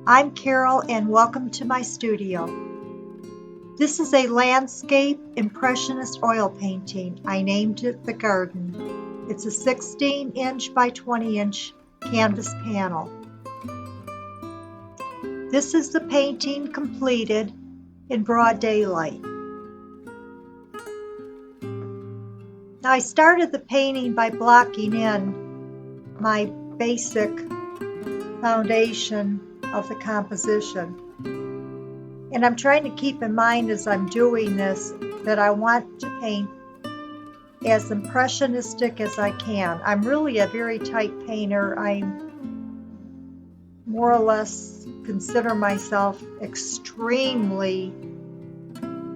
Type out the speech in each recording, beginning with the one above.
I'm Carol and welcome to my studio. This is a landscape impressionist oil painting. I named it The Garden. It's a 16-inch by 20-inch canvas panel. This is the painting completed in broad daylight. Now I started the painting by blocking in my basic foundation of the composition. And I'm trying to keep in mind as I'm doing this that I want to paint as impressionistic as I can. I'm really a very tight painter. I more or less consider myself extremely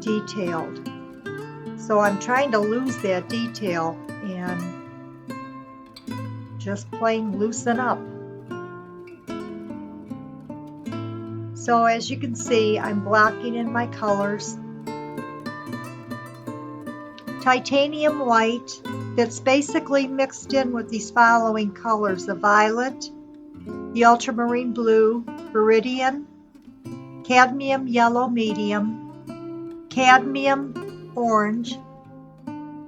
detailed. So I'm trying to lose that detail and just plain loosen up. So as you can see, I'm blocking in my colors. Titanium white that's basically mixed in with these following colors: the violet, the ultramarine blue, viridian, cadmium yellow medium, cadmium orange,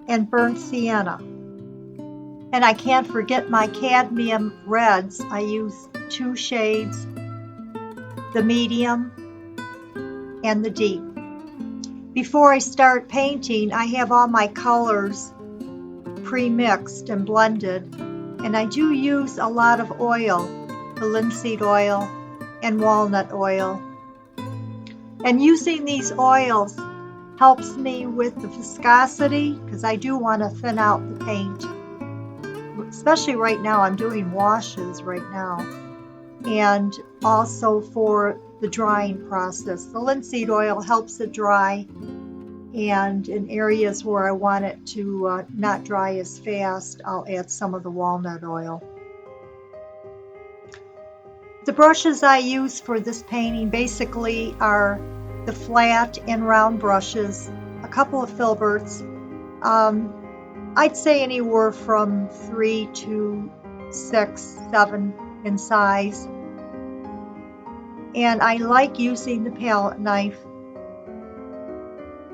and burnt sienna. And I can't forget my cadmium reds. I use two shades, the medium and the deep. Before I start painting, I have all my colors pre-mixed and blended, and I do use a lot of oil, the linseed oil and walnut oil. And using these oils helps me with the viscosity, because I do want to thin out the paint. Especially right now, I'm doing washes right now. And also for the drying process. The linseed oil helps it dry, and in areas where I want it to not dry as fast, I'll add some of the walnut oil. The brushes I use for this painting basically are the flat and round brushes, a couple of filberts. I'd say anywhere from 3 to 6, 7 in size. And I like using the palette knife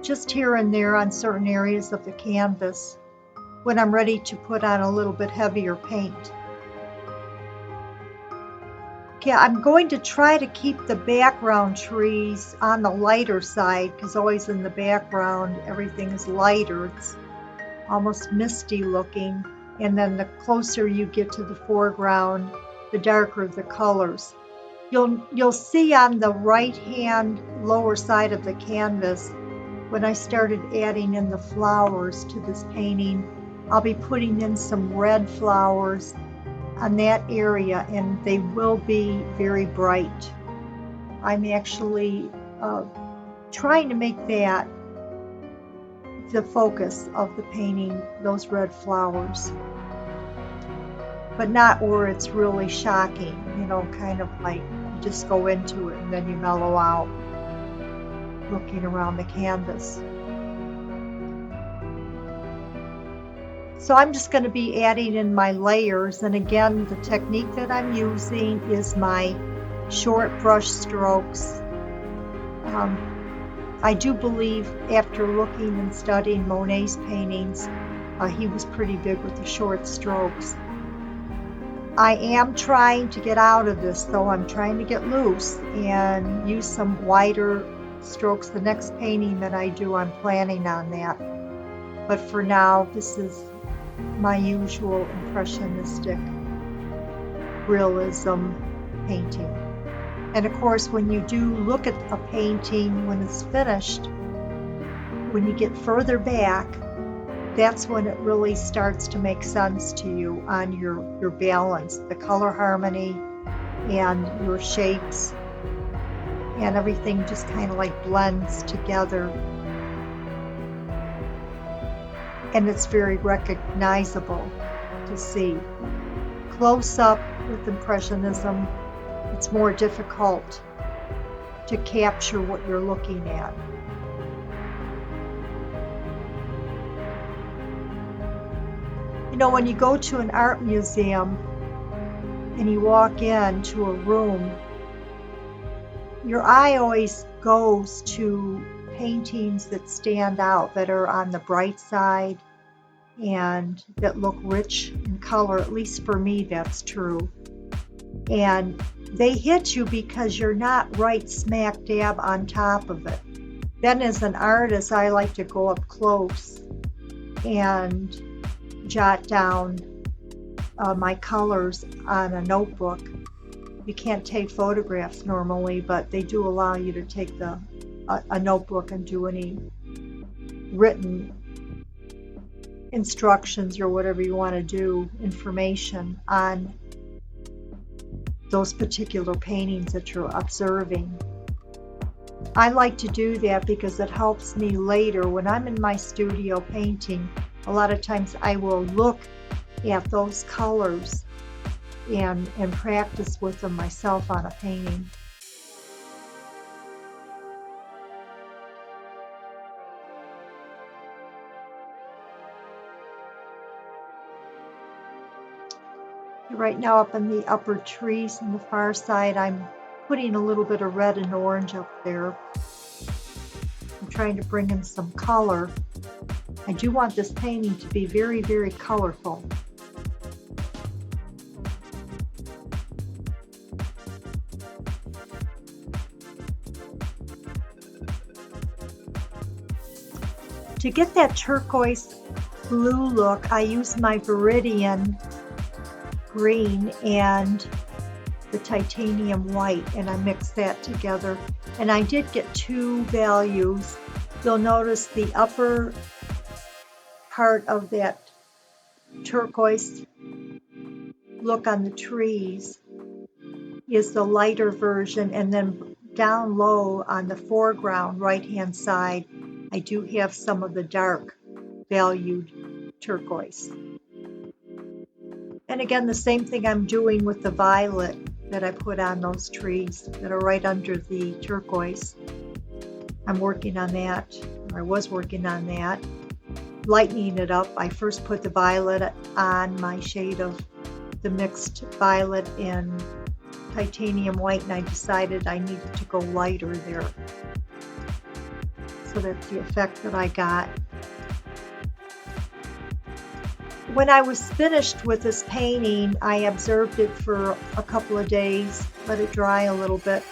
just here and there on certain areas of the canvas when I'm ready to put on a little bit heavier paint. Okay, I'm going to try to keep the background trees on the lighter side, because always in the background everything is lighter. It's almost misty looking, and then the closer you get to the foreground, the darker the colors. You'll see on the right hand lower side of the canvas, when I started adding in the flowers to this painting, I'll be putting in some red flowers on that area, and they will be very bright. I'm actually trying to make that the focus of the painting, those red flowers, but not where it's really shocking, kind of like you just go into it and then you mellow out looking around the canvas. So I'm just going to be adding in my layers, and again, the technique that I'm using is my short brush strokes. I do believe, after looking and studying Monet's paintings, he was pretty big with the short strokes. I am trying to get out of this, though. I'm trying to get loose and use some wider strokes. The next painting that I do, I'm planning on that. But for now, this is my usual impressionistic realism painting. And of course, when you do look at a painting when it's finished, when you get further back, that's when it really starts to make sense to you on your balance, the color harmony and your shapes, and everything just kind of like blends together. And it's very recognizable to see. Close up with Impressionism, it's more difficult to capture what you're looking at. When you go to an art museum and you walk into a room your eye always goes to paintings that stand out, that are on the bright side and that look rich in color. At least for me, that's true. And they hit you because you're not right smack dab on top of it. Then as an artist, I like to go up close and jot down my colors on a notebook. You can't take photographs normally, but they do allow you to take a notebook and do any written instructions or whatever you want to do, information on those particular paintings that you're observing. I like to do that because it helps me later when I'm in my studio painting. A lot of times I will look at those colors and practice with them myself on a painting. Right now up in the upper trees on the far side, I'm putting a little bit of red and orange up there. I'm trying to bring in some color. I do want this painting to be very, very colorful. To get that turquoise blue look, I use my Viridian green and the titanium white, and I mix that together. And I did get two values. You'll notice the upper part of that turquoise look on the trees is the lighter version, and then down low on the foreground right hand side I do have some of the dark valued turquoise. And again, the same thing I'm doing with the violet that I put on those trees that are right under the turquoise. I'm working on that, or I was working on that, lightening it up. I first put the violet on my shade of the mixed violet and titanium white, and I decided I needed to go lighter there. So that's the effect that I got. When I was finished with this painting, I observed it for a couple of days, let it dry a little bit,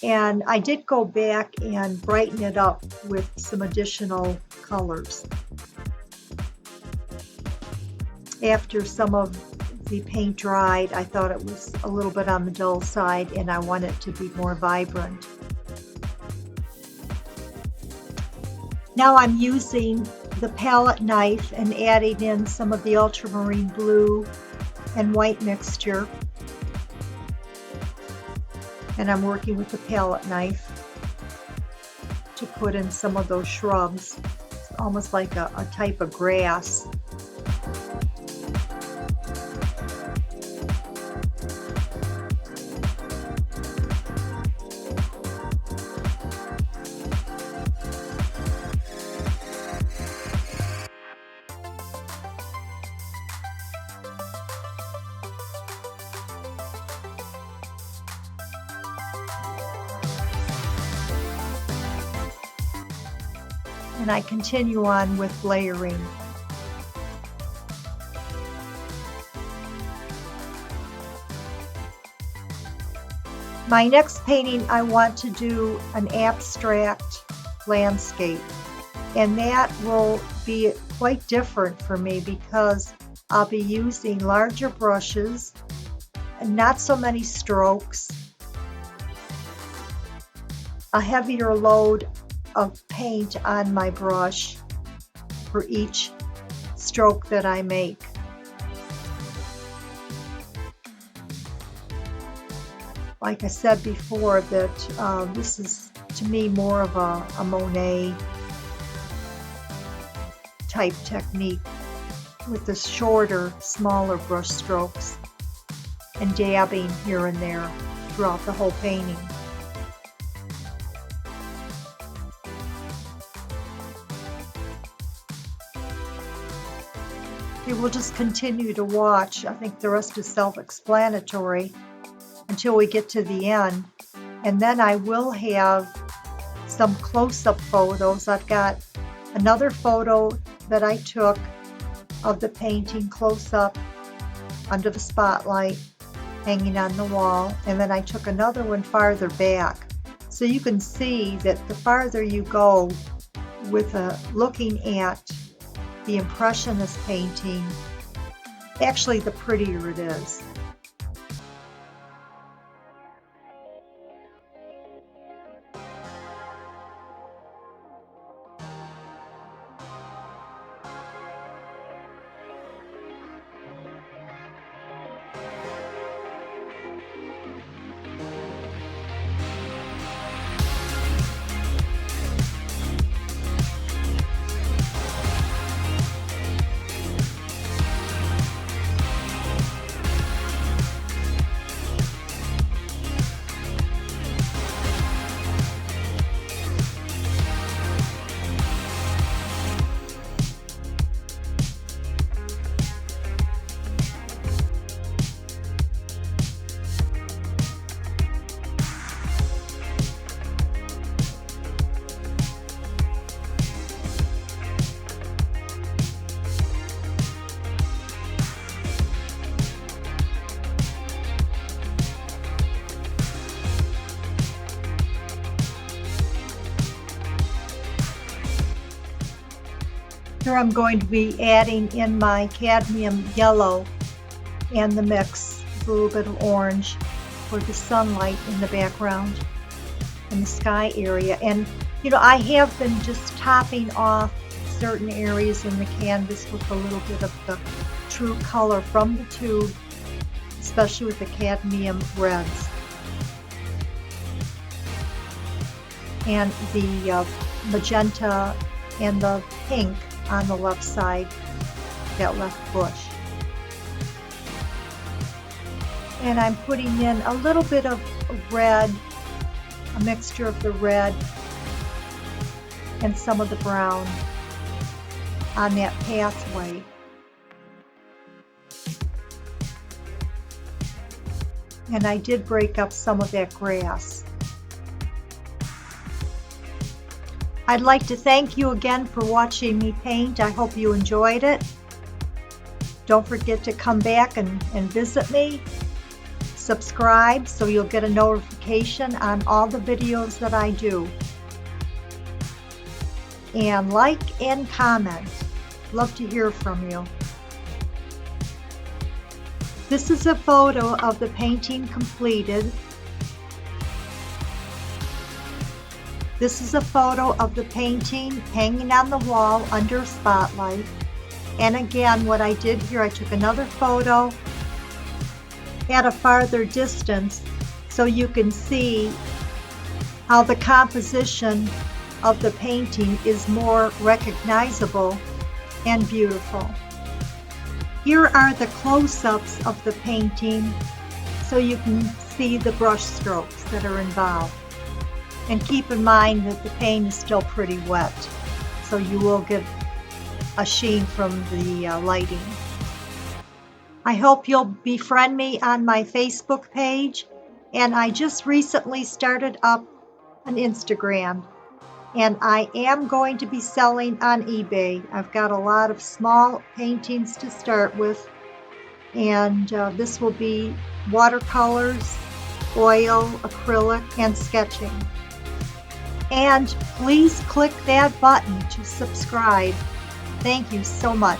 and I did go back and brighten it up with some additional colors. After some of the paint dried, I thought it was a little bit on the dull side and I want it to be more vibrant. Now I'm using the palette knife and adding in some of the ultramarine blue and white mixture. And I'm working with the palette knife to put in some of those shrubs. It's almost like a type of grass. And I continue on with layering. My next painting, I want to do an abstract landscape, and that will be quite different for me because I'll be using larger brushes and not so many strokes, a heavier load of paint on my brush for each stroke that I make. Like I said before, that this is to me more of a Monet type technique with the shorter, smaller brush strokes and dabbing here and there throughout the whole painting. You will just continue to watch. I think the rest is self-explanatory until we get to the end. And then I will have some close-up photos. I've got another photo that I took of the painting close up under the spotlight hanging on the wall, and then I took another one farther back. So you can see that the farther you go with looking at the Impressionist painting, actually the prettier it is. Here I'm going to be adding in my cadmium yellow and the mix, a little bit of orange for the sunlight in the background in the sky area. And you know, I have been just topping off certain areas in the canvas with a little bit of the true color from the tube, especially with the cadmium reds. And the magenta and the pink on the left side, that left bush. And I'm putting in a little bit of red, a mixture of the red and some of the brown on that pathway. And I did break up some of that grass. I'd like to thank you again for watching me paint. I hope you enjoyed it. Don't forget to come back and visit me. Subscribe so you'll get a notification on all the videos that I do. And like and comment. Love to hear from you. This is a photo of the painting completed. This is a photo of the painting hanging on the wall under a spotlight. And again, what I did here, I took another photo at a farther distance so you can see how the composition of the painting is more recognizable and beautiful. Here are the close-ups of the painting so you can see the brush strokes that are involved. And keep in mind that the paint is still pretty wet, so you will get a sheen from the lighting. I hope you'll befriend me on my Facebook page, and I just recently started up an Instagram, and I am going to be selling on eBay. I've got a lot of small paintings to start with, and this will be watercolors, oil, acrylic, and sketching. And please click that button to subscribe. Thank you so much.